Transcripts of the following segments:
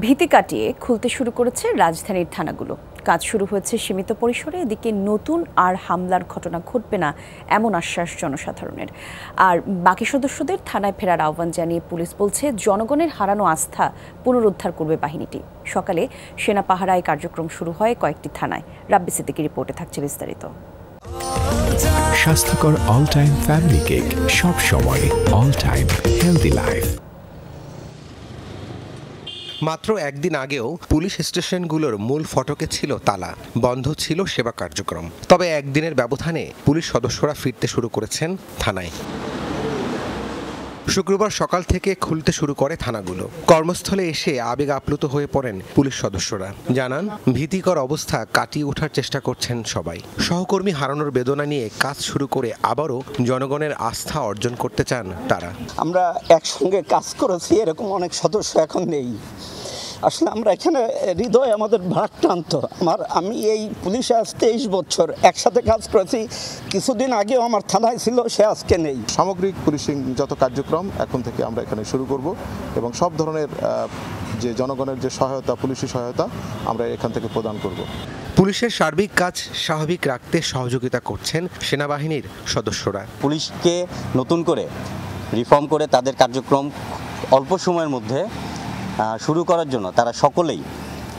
ভীতি কাটিয়ে খুলতে শুরু করেছে রাজধানীর থানাগুলো। কাজ শুরু হয়েছে সীমিত পরিসরে। এদিকে নতুন আর হামলার ঘটনা ঘটবে না এমন আশ্বাস জনসাধারণের। আর বাকি সদস্যদের থানায় ফেরার আহ্বান জানিয়ে পুলিশ বলছে জনগণের হারানো আস্থা পুনরুদ্ধার করবে বাহিনীটি। সকালে সেনা পাহারায় কার্যক্রম শুরু হয় কয়েকটি থানায়। রাব্বি সিদ্দিকীর রিপোর্টে থাকছে বিস্তারিত। স্বাস্থ্যকর অল টাইম ফ্যামিলি কেক, সব সময় অল টাইম হেলদি লাইফ। মাত্র একদিন আগেও পুলিশ স্টেশনগুলোর মূল ফটকে ছিল তালা, বন্ধ ছিল সেবা কার্যক্রম। তবে একদিনের ব্যবধানে পুলিশ সদস্যরা ফিরতে শুরু করেছেন থানায়। শুক্রবার সকাল থেকে খুলতে শুরু করে থানাগুলো। কর্মস্থলে এসে আবেগ আপ্লুত হয়ে পড়েন পুলিশ সদস্যরা। জানান, ভীতিকর অবস্থা কাটিয়ে ওঠার চেষ্টা করছেন সবাই। সহকর্মী হারানোর বেদনা নিয়ে কাজ শুরু করে আবারও জনগণের আস্থা অর্জন করতে চান তারা। আমরা একসঙ্গে কাজ করেছি, এরকম অনেক সদস্য এখন নেই। আসলে আমরা এখানে হৃদয় আমাদের ভারাক্রান্ত। আমি এই পুলিশে আজ 23 বছর একসাথে কাজ করেছি। কিছুদিন আগেও আমার থানায় ছিল, সে আজকে নেই। সামগ্রিক পুলিশিং যত কার্যক্রম এখন থেকে আমরা এখানে শুরু করব এবং সব ধরনের যে জনগণের যে সহায়তা, পুলিশি সহায়তা আমরা এখান থেকে প্রদান করব। পুলিশের সার্বিক কাজ স্বাভাবিক রাখতে সহযোগিতা করছেন সেনাবাহিনীর সদস্যরা। পুলিশকে নতুন করে রিফর্ম করে তাদের কার্যক্রম অল্প সময়ের মধ্যে শুরু করার জন্য তারা সকলেই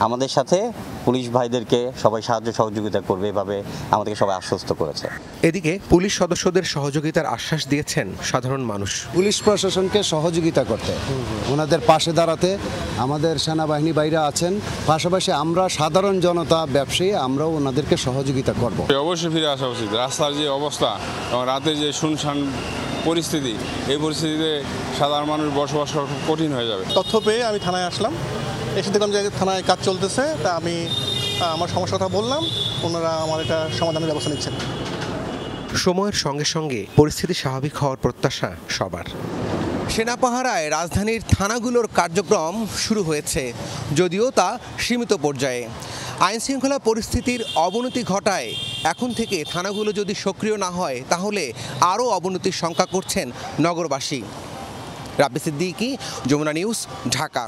আমাদের সাথে পুলিশ ভাইদেরকে সবাই সাহায্য সহযোগিতা করবে, এভাবে আমাদেরকে সবাই আশ্বস্ত করেছে। এদিকে পুলিশ সদস্যদের সহযোগিতার আশ্বাস দিয়েছেন সাধারণ মানুষ। পুলিশ প্রশাসনকে সহযোগিতা করতে, ওনাদের পাশে দাঁড়াতে আমাদের সেনাবাহিনী বাইরে আছেন। পাশাপাশি আমরা সাধারণ জনতা, ব্যবসায়ী, আমরাও ওনাদেরকে সহযোগিতা করব। অবশ্যই ফিরে আসা উচিত। রাস্তার যে অবস্থা এবং রাতের যে শুনশান পরিস্থিতি, এই পরিস্থিতিতে সাধারণ মানুষ বসবাস করা খুব কঠিন হয়ে যাবে। তথ্য পেয়ে আমি থানায় আসলাম। এসে দেখলাম যে থানায় কাজ চলতেছে, তা আমি আমার সমস্যাটা বললাম, ওনারা আমার এটা সমাধানের ব্যবস্থা নিচ্ছেন। সময়ের সঙ্গে সঙ্গে পরিস্থিতি স্বাভাবিক হওয়ার প্রত্যাশা সবার। সেনা পাহারায় রাজধানীর থানাগুলোর কার্যক্রম শুরু হয়েছে, যদিও তা সীমিত পর্যায়ে। আইনশৃঙ্খলা পরিস্থিতির অবনতি ঘটায় এখন থেকে থানাগুলো যদি সক্রিয় না হয় তাহলে আরও অবনতির শঙ্কা করছেন নগরবাসী। রাব্বি সিদ্দিকী, যমুনা নিউজ, ঢাকা।